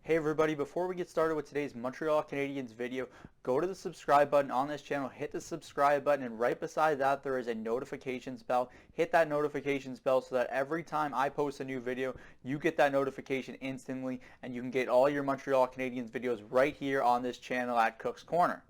Hey everybody, before we get started with today's Montreal Canadiens video, go to the subscribe button on this channel, hit the subscribe button, and right beside that there is a notifications bell. Hit that notifications bell so that every time I post a new video, you get that notification instantly and you can get all your Montreal Canadiens videos right here on this channel at Cook's Corner.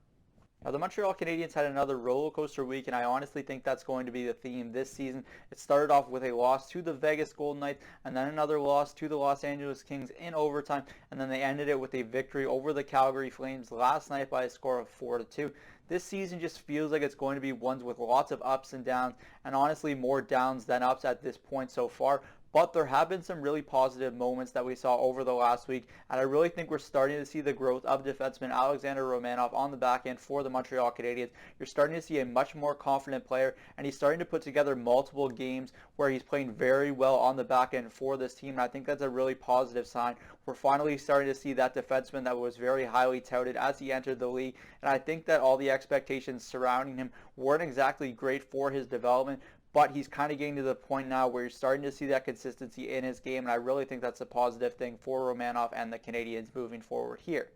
Now, the Montreal Canadiens had another roller coaster week, and I honestly think that's going to be the theme this season. It started off with a loss to the Vegas Golden Knights, and then another loss to the Los Angeles Kings in overtime, and then they ended it with a victory over the Calgary Flames last night by a score of 4-2. This season just feels like it's going to be one with lots of ups and downs, and honestly more downs than ups at this point so far. But there have been some really positive moments that we saw over the last week, and I really think we're starting to see the growth of defenseman Alexander Romanov on the back end for the Montreal Canadiens. You're starting to see a much more confident player, and he's starting to put together multiple games where he's playing very well on the back end for this team, and I think that's a really positive sign. We're finally starting to see that defenseman that was very highly touted as he entered the league, and I think that all the expectations surrounding him weren't exactly great for his development, but he's kind of getting to the point now where you're starting to see that consistency in his game, and I really think that's a positive thing for Romanov and the Canadiens moving forward here.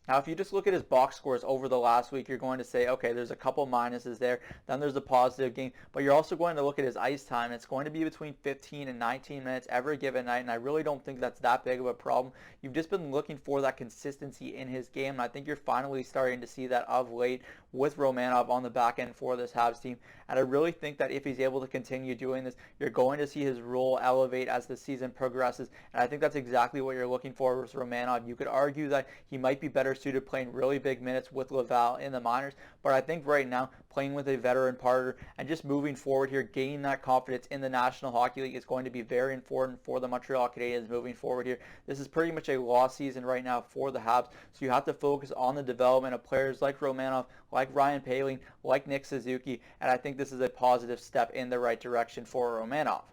Now, if you just look at his box scores over the last week, you're going to say, okay, there's a couple minuses there. Then there's a positive game. But you're also going to look at his ice time. It's going to be between 15 and 19 minutes every given night, and I really don't think that's that big of a problem. You've just been looking for that consistency in his game, and I think you're finally starting to see that of late with Romanov on the back end for this Habs team. And I really think that if he's able to continue doing this, you're going to see his role elevate as the season progresses. And I think that's exactly what you're looking for with Romanov. You could argue that he might be better suited playing really big minutes with Laval in the minors, but I think right now playing with a veteran partner and just moving forward here, gaining that confidence in the National Hockey League is going to be very important for the Montreal Canadiens moving forward here. This is pretty much a lost season right now for the Habs, so you have to focus on the development of players like Romanov, like Ryan Poehling, like Nick Suzuki, and I think this is a positive step in the right direction for Romanov.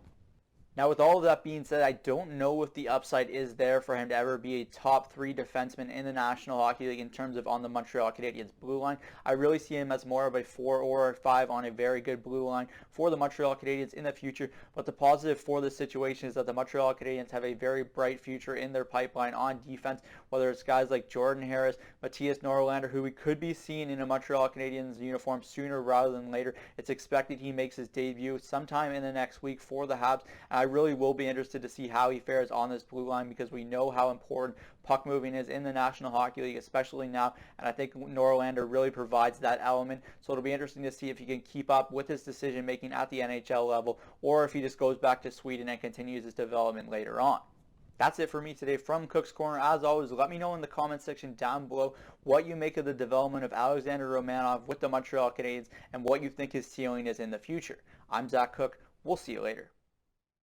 Now, with all of that being said, I don't know if the upside is there for him to ever be a top 3 defenseman in the National Hockey League in terms of on the Montreal Canadiens blue line. I really see him as more of a 4 or a 5 on a very good blue line for the Montreal Canadiens in the future. But the positive for this situation is that the Montreal Canadiens have a very bright future in their pipeline on defense, whether it's guys like Jordan Harris, Matthias Norlander, who we could be seeing in a Montreal Canadiens uniform sooner rather than later. It's expected he makes his debut sometime in the next week for the Habs. I really will be interested to see how he fares on this blue line because we know how important puck moving is in the National Hockey League, especially now, and I think Norlander really provides that element, so it'll be interesting to see if he can keep up with his decision making at the NHL level or if he just goes back to Sweden and continues his development later on. That's it for me today from Cook's Corner. As always, let me know in the comment section down below what you make of the development of Alexander Romanov with the Montreal Canadiens and what you think his ceiling is in the future. I'm Zach Cook. We'll see you later.